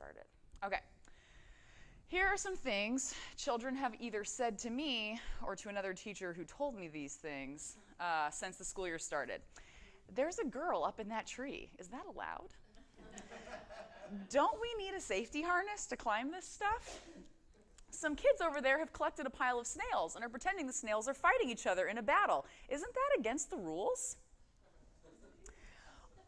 started. Okay. Here are some things children have either said to me or to another teacher who told me these things since the school year started. There's a girl up in that tree. Is that allowed? Don't we need a safety harness to climb this stuff? Some kids over there have collected a pile of snails and are pretending the snails are fighting each other in a battle. Isn't that against the rules?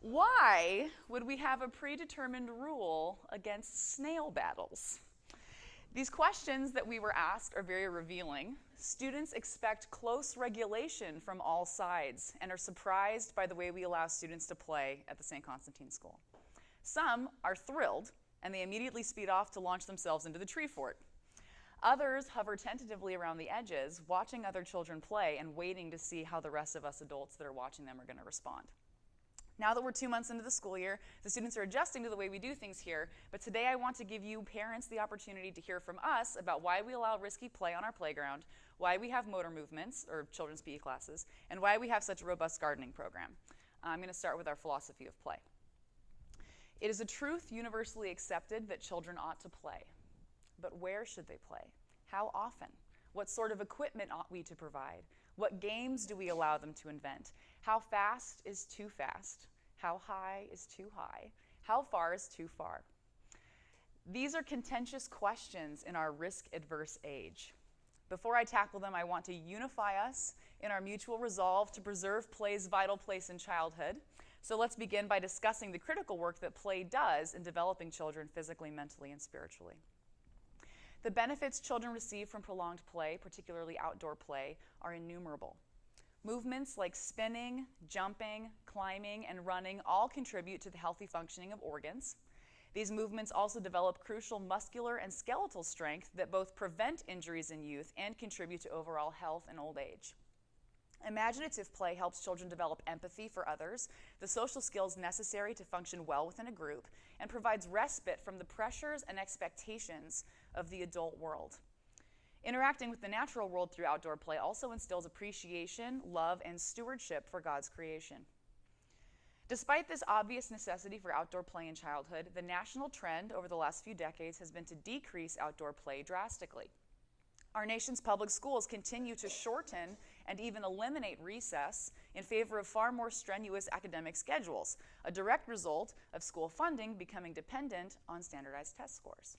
Why would we have a predetermined rule against snail battles? These questions that we were asked are very revealing. Students expect close regulation from all sides and are surprised by the way we allow students to play at the Saint Constantine School. Some are thrilled, and they immediately speed off to launch themselves into the tree fort. Others hover tentatively around the edges, watching other children play and waiting to see how the rest of us adults that are watching them are going to respond. Now that we're 2 months into the school year, the students are adjusting to the way we do things here, but today I want to give you parents the opportunity to hear from us about why we allow risky play on our playground, why we have motor movements, or children's PE classes, and why we have such a robust gardening program. I'm going to start with our philosophy of play. It is a truth universally accepted that children ought to play. But where should they play? How often? What sort of equipment ought we to provide? What games do we allow them to invent? How fast is too fast? How high is too high? How far is too far? These are contentious questions in our risk-adverse age. Before I tackle them, I want to unify us in our mutual resolve to preserve play's vital place in childhood. So let's begin by discussing the critical work that play does in developing children physically, mentally, and spiritually. The benefits children receive from prolonged play, particularly outdoor play, are innumerable. Movements like spinning, jumping, climbing, and running all contribute to the healthy functioning of organs. These movements also develop crucial muscular and skeletal strength that both prevent injuries in youth and contribute to overall health in old age. Imaginative play helps children develop empathy for others, the social skills necessary to function well within a group, and provides respite from the pressures and expectations of the adult world. Interacting with the natural world through outdoor play also instills appreciation, love, and stewardship for God's creation. Despite this obvious necessity for outdoor play in childhood, the national trend over the last few decades has been to decrease outdoor play drastically. Our nation's public schools continue to shorten and even eliminate recess in favor of far more strenuous academic schedules, a direct result of school funding becoming dependent on standardized test scores.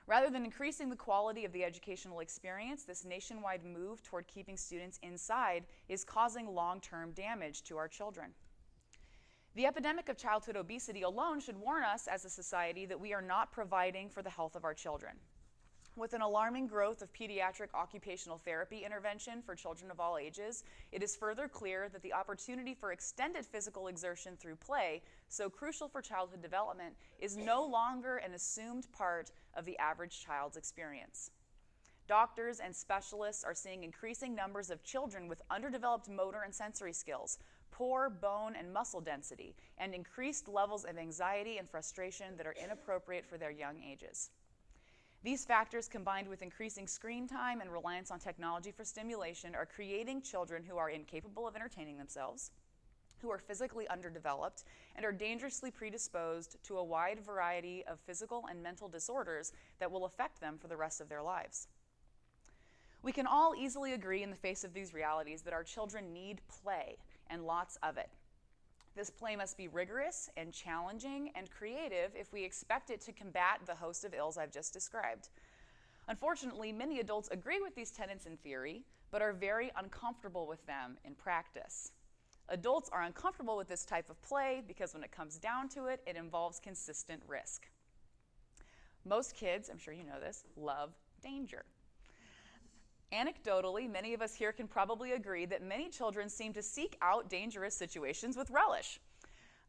Rather than increasing the quality of the educational experience, this nationwide move toward keeping students inside is causing long-term damage to our children. The epidemic of childhood obesity alone should warn us as a society that we are not providing for the health of our children. With an alarming growth of pediatric occupational therapy intervention for children of all ages, it is further clear that the opportunity for extended physical exertion through play, so crucial for childhood development, is no longer an assumed part of the average child's experience. Doctors and specialists are seeing increasing numbers of children with underdeveloped motor and sensory skills, poor bone and muscle density, and increased levels of anxiety and frustration that are inappropriate for their young ages. These factors, combined with increasing screen time and reliance on technology for stimulation, are creating children who are incapable of entertaining themselves, who are physically underdeveloped, and are dangerously predisposed to a wide variety of physical and mental disorders that will affect them for the rest of their lives. We can all easily agree in the face of these realities that our children need play, and lots of it. This play must be rigorous and challenging and creative if we expect it to combat the host of ills I've just described. Unfortunately, many adults agree with these tenets in theory, but are very uncomfortable with them in practice. Adults are uncomfortable with this type of play because when it comes down to it, it involves consistent risk. Most kids, I'm sure you know this, love danger. Anecdotally, many of us here can probably agree that many children seem to seek out dangerous situations with relish.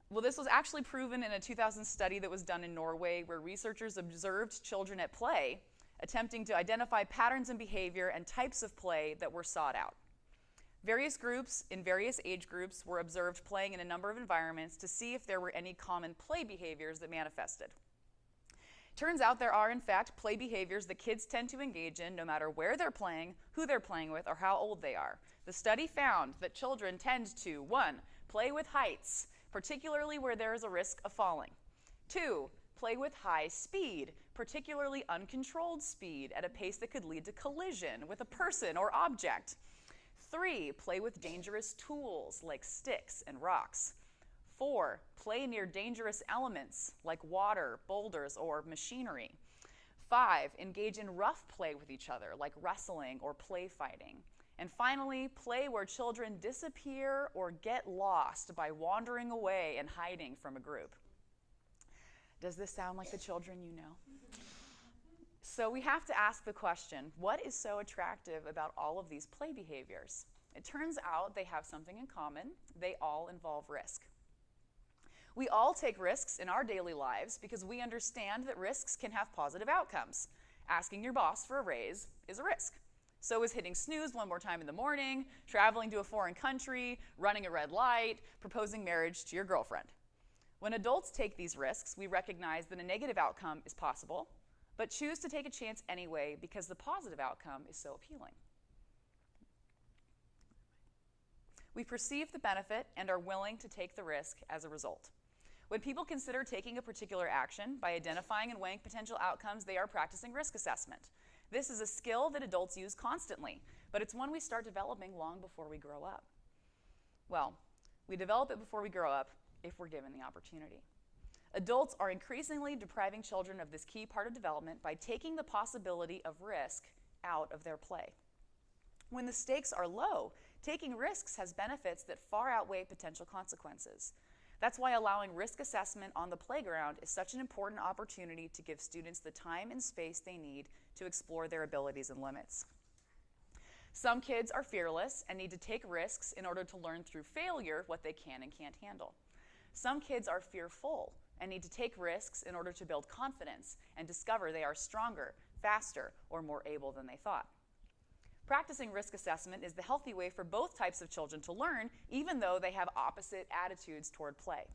Well, this was actually proven in a 2000 study that was done in Norway, where researchers observed children at play, attempting to identify patterns in behavior and types of play that were sought out. Various groups in various age groups were observed playing in a number of environments to see if there were any common play behaviors that manifested. Turns out there are, in fact, play behaviors that kids tend to engage in no matter where they're playing, who they're playing with, or how old they are. The study found that children tend to, 1, play with heights, particularly where there is a risk of falling. 2, play with high speed, particularly uncontrolled speed, at a pace that could lead to collision with a person or object. 3, play with dangerous tools like sticks and rocks. 4, play near dangerous elements like water, boulders, or machinery. 5, engage in rough play with each other like wrestling or play fighting. And finally, play where children disappear or get lost by wandering away and hiding from a group. Does this sound like the children you know? So we have to ask the question, what is so attractive about all of these play behaviors? It turns out they have something in common. They all involve risk. We all take risks in our daily lives because we understand that risks can have positive outcomes. Asking your boss for a raise is a risk. So is hitting snooze one more time in the morning, traveling to a foreign country, running a red light, proposing marriage to your girlfriend. When adults take these risks, we recognize that a negative outcome is possible, but choose to take a chance anyway because the positive outcome is so appealing. We perceive the benefit and are willing to take the risk as a result. When people consider taking a particular action by identifying and weighing potential outcomes, they are practicing risk assessment. This is a skill that adults use constantly, but it's one we start developing long before we grow up. Well, we develop it before we grow up if we're given the opportunity. Adults are increasingly depriving children of this key part of development by taking the possibility of risk out of their play. When the stakes are low, taking risks has benefits that far outweigh potential consequences. That's why allowing risk assessment on the playground is such an important opportunity to give students the time and space they need to explore their abilities and limits. Some kids are fearless and need to take risks in order to learn through failure what they can and can't handle. Some kids are fearful and need to take risks in order to build confidence and discover they are stronger, faster, or more able than they thought. Practicing risk assessment is the healthy way for both types of children to learn, even though they have opposite attitudes toward play.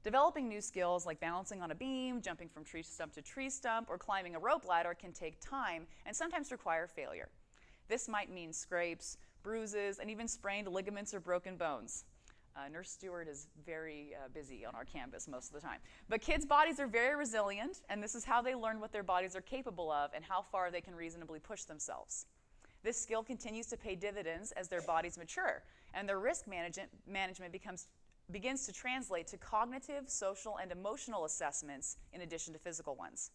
Developing new skills like balancing on a beam, jumping from tree stump to tree stump, or climbing a rope ladder can take time and sometimes require failure. This might mean scrapes, bruises, and even sprained ligaments or broken bones. Nurse Stewart is very busy on our campus most of the time. But kids' bodies are very resilient, and this is how they learn what their bodies are capable of and how far they can reasonably push themselves. This skill continues to pay dividends as their bodies mature, and their risk management begins to translate to cognitive, social, and emotional assessments in addition to physical ones.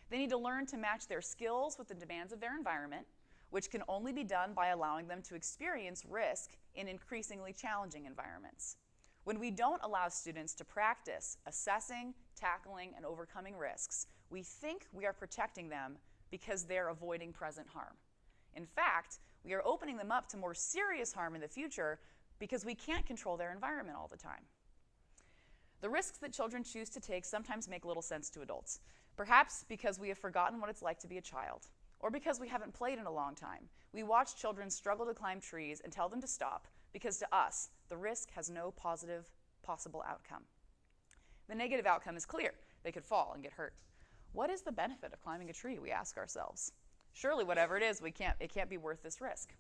They need to learn to match their skills with the demands of their environment, which can only be done by allowing them to experience risk in increasingly challenging environments. When we don't allow students to practice assessing, tackling, and overcoming risks, we think we are protecting them because they're avoiding present harm. In fact, we are opening them up to more serious harm in the future because we can't control their environment all the time. The risks that children choose to take sometimes make little sense to adults, perhaps because we have forgotten what it's like to be a child, or because we haven't played in a long time. We watch children struggle to climb trees and tell them to stop because to us, the risk has no positive possible outcome. The negative outcome is clear. They could fall and get hurt. What is the benefit of climbing a tree, we ask ourselves. Surely whatever it is, it can't be worth this risk.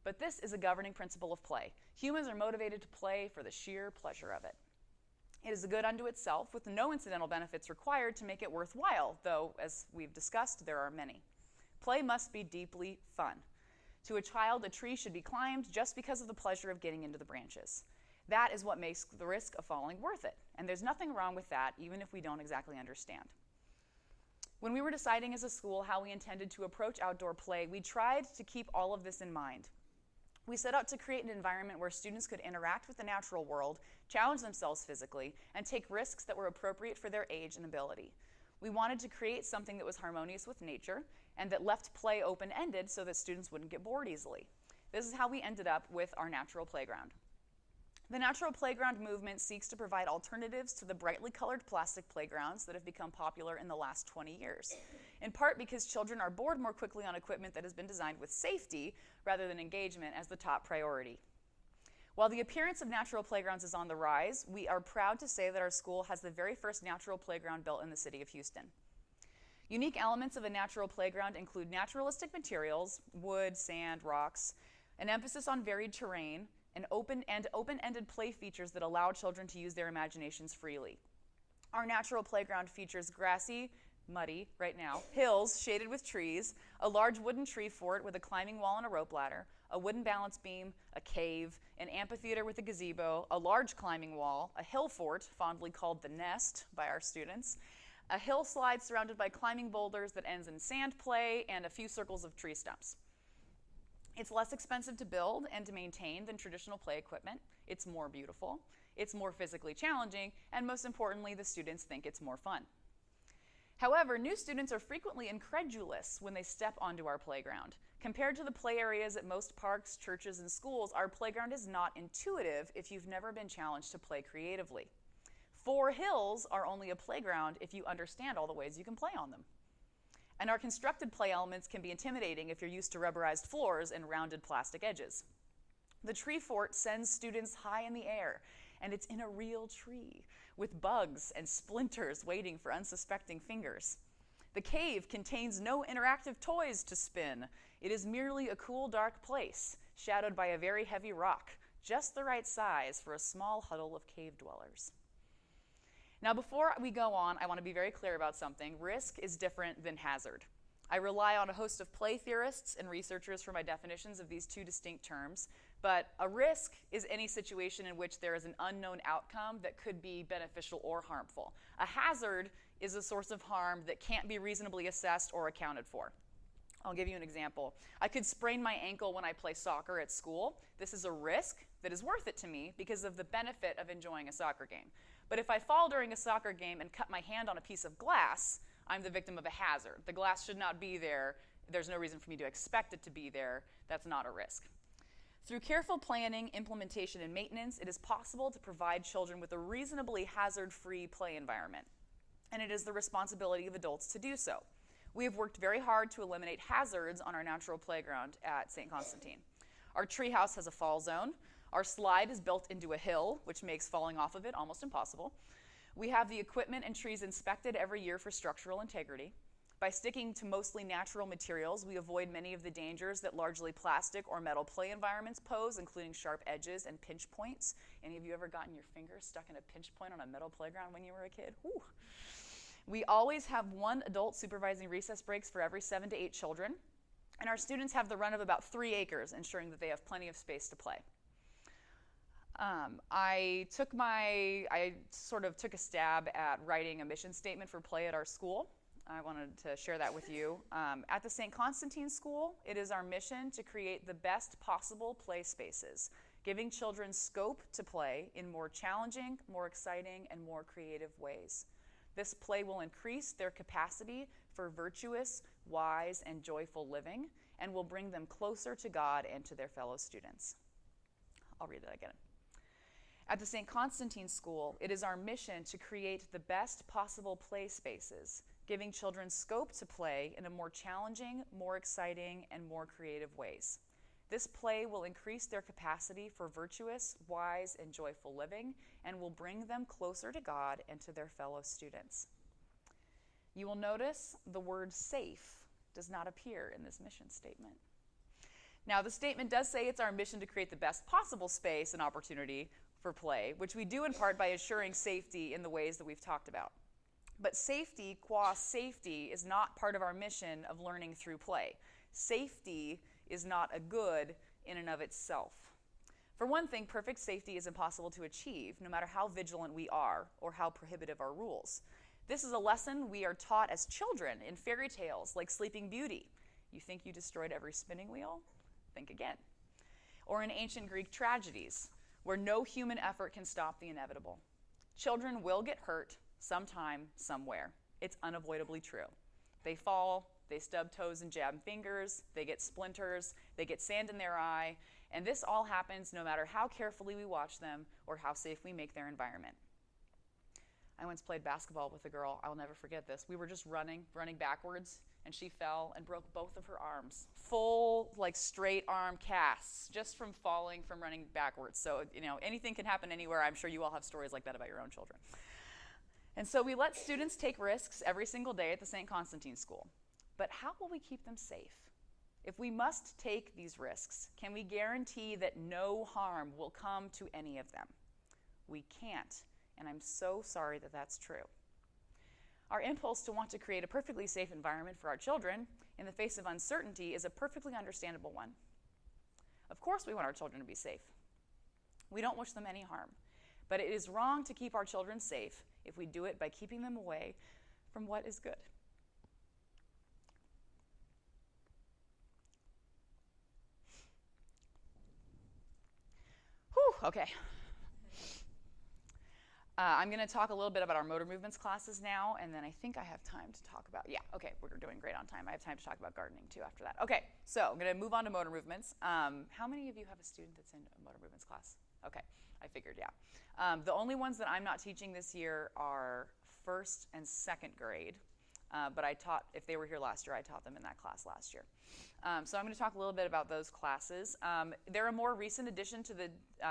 But this is a governing principle of play. Humans are motivated to play for the sheer pleasure of it. It is a good unto itself with no incidental benefits required to make it worthwhile, though, as we've discussed, there are many. Play must be deeply fun. To a child, a tree should be climbed just because of the pleasure of getting into the branches. That is what makes the risk of falling worth it, and there's nothing wrong with that, even if we don't exactly understand. When we were deciding as a school how we intended to approach outdoor play, we tried to keep all of this in mind. We set out to create an environment where students could interact with the natural world, challenge themselves physically, and take risks that were appropriate for their age and ability. We wanted to create something that was harmonious with nature and that left play open-ended so that students wouldn't get bored easily. This is how we ended up with our natural playground. The natural playground movement seeks to provide alternatives to the brightly colored plastic playgrounds that have become popular in the last 20 years, in part because children are bored more quickly on equipment that has been designed with safety rather than engagement as the top priority. While the appearance of natural playgrounds is on the rise, we are proud to say that our school has the very first natural playground built in the city of Houston. Unique elements of a natural playground include naturalistic materials, wood, sand, rocks, an emphasis on varied terrain, and open-ended play features that allow children to use their imaginations freely. Our natural playground features grassy, muddy right now, hills shaded with trees, a large wooden tree fort with a climbing wall and a rope ladder, a wooden balance beam, a cave, an amphitheater with a gazebo, a large climbing wall, a hill fort, fondly called the nest by our students, a hill slide surrounded by climbing boulders that ends in sand play, and a few circles of tree stumps. It's less expensive to build and to maintain than traditional play equipment. It's more beautiful, it's more physically challenging, and most importantly, the students think it's more fun. However, new students are frequently incredulous when they step onto our playground. Compared to the play areas at most parks, churches, and schools, our playground is not intuitive if you've never been challenged to play creatively. 4 hills are only a playground if you understand all the ways you can play on them. And our constructed play elements can be intimidating if you're used to rubberized floors and rounded plastic edges. The tree fort sends students high in the air, and it's in a real tree, with bugs and splinters waiting for unsuspecting fingers. The cave contains no interactive toys to spin. It is merely a cool, dark place, shadowed by a very heavy rock, just the right size for a small huddle of cave dwellers. Now, before we go on, I want to be very clear about something. Risk is different than hazard. I rely on a host of play theorists and researchers for my definitions of these two distinct terms, but a risk is any situation in which there is an unknown outcome that could be beneficial or harmful. A hazard is a source of harm that can't be reasonably assessed or accounted for. I'll give you an example. I could sprain my ankle when I play soccer at school. This is a risk that is worth it to me because of the benefit of enjoying a soccer game. But if I fall during a soccer game and cut my hand on a piece of glass, I'm the victim of a hazard. The glass should not be there. There's no reason for me to expect it to be there. That's not a risk. Through careful planning, implementation, and maintenance, it is possible to provide children with a reasonably hazard-free play environment. And it is the responsibility of adults to do so. We have worked very hard to eliminate hazards on our natural playground at Saint Constantine. Our treehouse has a fall zone. Our slide is built into a hill, which makes falling off of it almost impossible. We have the equipment and trees inspected every year for structural integrity. By sticking to mostly natural materials, we avoid many of the dangers that largely plastic or metal play environments pose, including sharp edges and pinch points. Any of you ever gotten your finger stuck in a pinch point on a metal playground when you were a kid? Whew. We always have 1 adult supervising recess breaks for every 7 to 8 children, and our students have the run of about 3 acres, ensuring that they have plenty of space to play. I sort of took a stab at writing a mission statement for play at our school. I wanted to share that with you. At the Saint Constantine School, it is our mission to create the best possible play spaces, giving children scope to play in more challenging, more exciting, and more creative ways. This play will increase their capacity for virtuous, wise, and joyful living, and will bring them closer to God and to their fellow students. I'll read that again. At the Saint Constantine School, it is our mission to create the best possible play spaces, giving children scope to play in a more challenging, more exciting, and more creative ways. This play will increase their capacity for virtuous, wise, and joyful living, and will bring them closer to God and to their fellow students. You will notice the word safe does not appear in this mission statement. Now, the statement does say it's our mission to create the best possible space and opportunity for play, which we do in part by assuring safety in the ways that we've talked about. But safety, qua safety, is not part of our mission of learning through play. Safety is not a good in and of itself. For one thing, perfect safety is impossible to achieve, no matter how vigilant we are or how prohibitive our rules. This is a lesson we are taught as children in fairy tales like Sleeping Beauty. You think you destroyed every spinning wheel? Think again. Or in ancient Greek tragedies, where no human effort can stop the inevitable. Children will get hurt sometime, somewhere. It's unavoidably true. They fall, they stub toes and jab fingers, they get splinters, they get sand in their eye, and this all happens no matter how carefully we watch them or how safe we make their environment. I once played basketball with a girl. I'll never forget this. We were just running backwards, and she fell and broke both of her arms. Full, straight arm casts, just from falling from running backwards. So, anything can happen anywhere. I'm sure you all have stories like that about your own children. And so we let students take risks every single day at the Saint Constantine School. But how will we keep them safe? If we must take these risks, can we guarantee that no harm will come to any of them? We can't, and I'm so sorry that that's true. Our impulse to want to create a perfectly safe environment for our children in the face of uncertainty is a perfectly understandable one. Of course we want our children to be safe. We don't wish them any harm. But it is wrong to keep our children safe if we do it by keeping them away from what is good. Whew, okay. I'm going to talk a little bit about our motor movements classes now, and then I think I have time to talk about, okay, we're doing great on time. I have time to talk about gardening too after that. Okay, so I'm going to move on to motor movements. How many of you have a student that's in a motor movements class? Okay, I figured, yeah. The only ones that I'm not teaching this year are first and second grade, but I taught, if they were here last year, I taught them in that class last year. So I'm going to talk a little bit about those classes. They're a more recent addition to the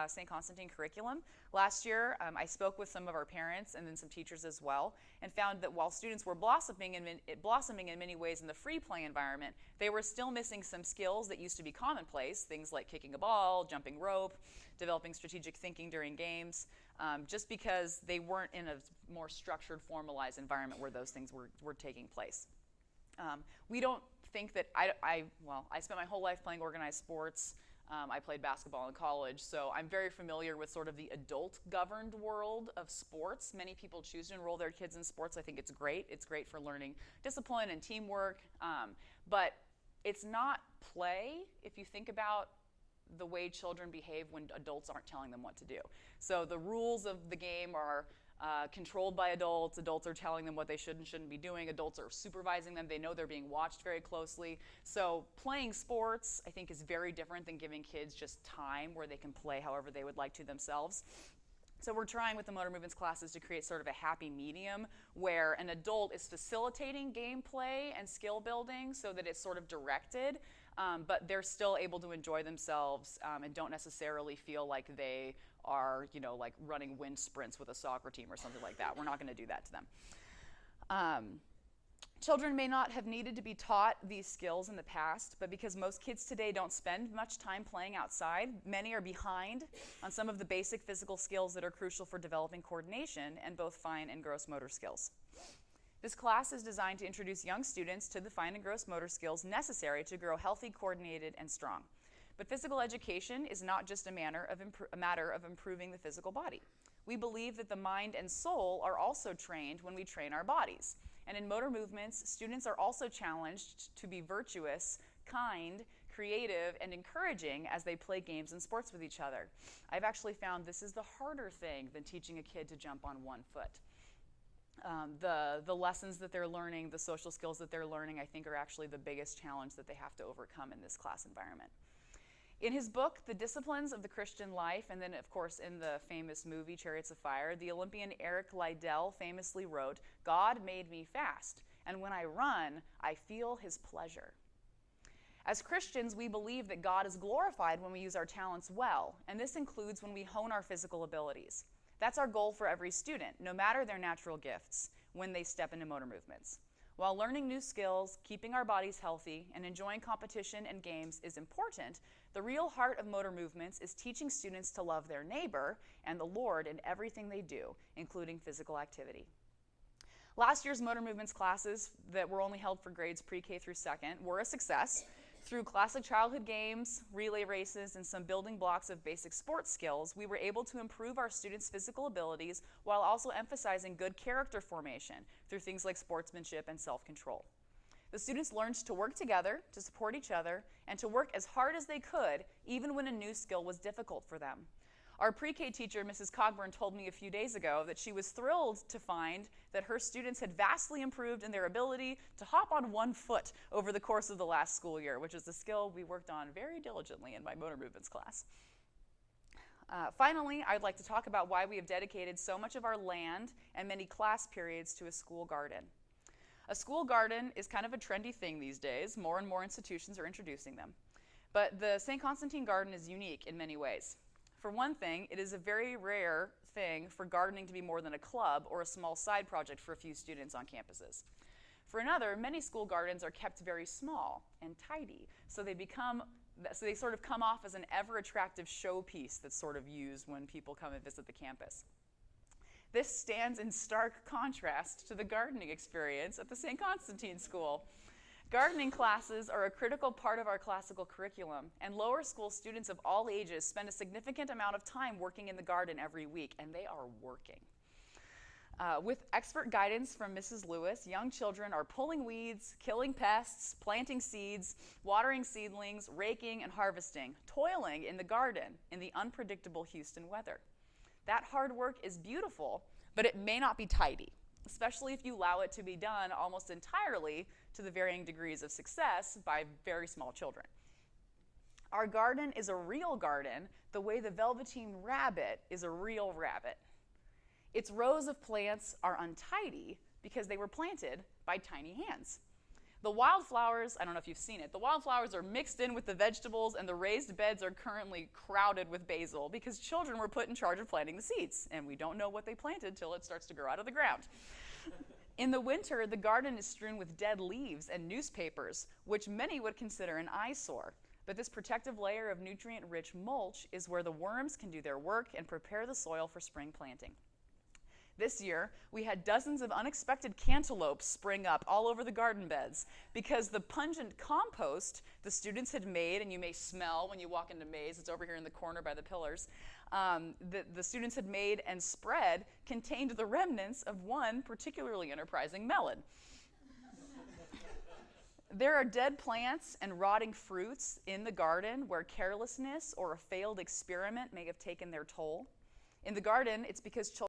Saint Constantine curriculum. Last year, I spoke with some of our parents and then some teachers as well, and found that while students were blossoming in many ways in the free play environment, they were still missing some skills that used to be commonplace, things like kicking a ball, jumping rope, developing strategic thinking during games, just because they weren't in a more structured, formalized environment where those things were taking place. We don't think that, I spent my whole life playing organized sports. I played basketball in college, so I'm very familiar with sort of the adult-governed world of sports. Many people choose to enroll their kids in sports. I think it's great. It's great for learning discipline and teamwork, but it's not play if you think about the way children behave when adults aren't telling them what to do. So the rules of the game are controlled by adults. Adults are telling them what they should and shouldn't be doing. Adults are supervising them. They know they're being watched very closely. So playing sports, I think, is very different than giving kids just time where they can play however they would like to themselves. So we're trying with the motor movements classes to create sort of a happy medium where an adult is facilitating gameplay and skill building so that it's sort of directed, but they're still able to enjoy themselves and don't necessarily feel like they are, like running wind sprints with a soccer team or something like that. We're not going to do that to them. Children may not have needed to be taught these skills in the past, but because most kids today don't spend much time playing outside, many are behind on some of the basic physical skills that are crucial for developing coordination and both fine and gross motor skills. This class is designed to introduce young students to the fine and gross motor skills necessary to grow healthy, coordinated, and strong. But physical education is not just a matter of improving the physical body. We believe that the mind and soul are also trained when we train our bodies. And in motor movements, students are also challenged to be virtuous, kind, creative, and encouraging as they play games and sports with each other. I've actually found this is the harder thing than teaching a kid to jump on one foot. The lessons that they're learning, the social skills that they're learning, I think are actually the biggest challenge that they have to overcome in this class environment. In his book, The Disciplines of the Christian Life, and then, of course, in the famous movie, Chariots of Fire, the Olympian Eric Liddell famously wrote, "God made me fast, and when I run, I feel his pleasure." As Christians, we believe that God is glorified when we use our talents well, and this includes when we hone our physical abilities. That's our goal for every student, no matter their natural gifts, when they step into motor movements. While learning new skills, keeping our bodies healthy, and enjoying competition and games is important, the real heart of motor movements is teaching students to love their neighbor and the Lord in everything they do, including physical activity. Last year's motor movements classes that were only held for grades pre-K through second were a success. Through classic childhood games, relay races, and some building blocks of basic sports skills, we were able to improve our students' physical abilities while also emphasizing good character formation through things like sportsmanship and self-control. The students learned to work together, to support each other, and to work as hard as they could, even when a new skill was difficult for them. Our pre-K teacher, Mrs. Cogburn, told me a few days ago that she was thrilled to find that her students had vastly improved in their ability to hop on one foot over the course of the last school year, which is a skill we worked on very diligently in my motor movements class. Finally, I'd like to talk about why we have dedicated so much of our land and many class periods to a school garden. A school garden is kind of a trendy thing these days. More and more institutions are introducing them. But the Saint Constantine garden is unique in many ways. For one thing, it is a very rare thing for gardening to be more than a club or a small side project for a few students on campuses. For another, many school gardens are kept very small and tidy, so they sort of come off as an ever-attractive showpiece that's sort of used when people come and visit the campus. This stands in stark contrast to the gardening experience at the Saint Constantine School. Gardening classes are a critical part of our classical curriculum, and lower school students of all ages spend a significant amount of time working in the garden every week, and they are working. With expert guidance from Mrs. Lewis, young children are pulling weeds, killing pests, planting seeds, watering seedlings, raking and harvesting, toiling in the garden in the unpredictable Houston weather. That hard work is beautiful, but it may not be tidy, especially if you allow it to be done almost entirely to the varying degrees of success by very small children. Our garden is a real garden the way the Velveteen Rabbit is a real rabbit. Its rows of plants are untidy because they were planted by tiny hands. The wildflowers, I don't know if you've seen it, the wildflowers are mixed in with the vegetables, and the raised beds are currently crowded with basil because children were put in charge of planting the seeds, and we don't know what they planted till it starts to grow out of the ground. In the winter, the garden is strewn with dead leaves and newspapers, which many would consider an eyesore. But this protective layer of nutrient-rich mulch is where the worms can do their work and prepare the soil for spring planting. This year, we had dozens of unexpected cantaloupes spring up all over the garden beds because the pungent compost the students had made, and you may smell when you walk into Maze, it's over here in the corner by the pillars, the students had made and spread contained the remnants of one particularly enterprising melon. There are dead plants and rotting fruits in the garden where carelessness or a failed experiment may have taken their toll. In the garden, it's because children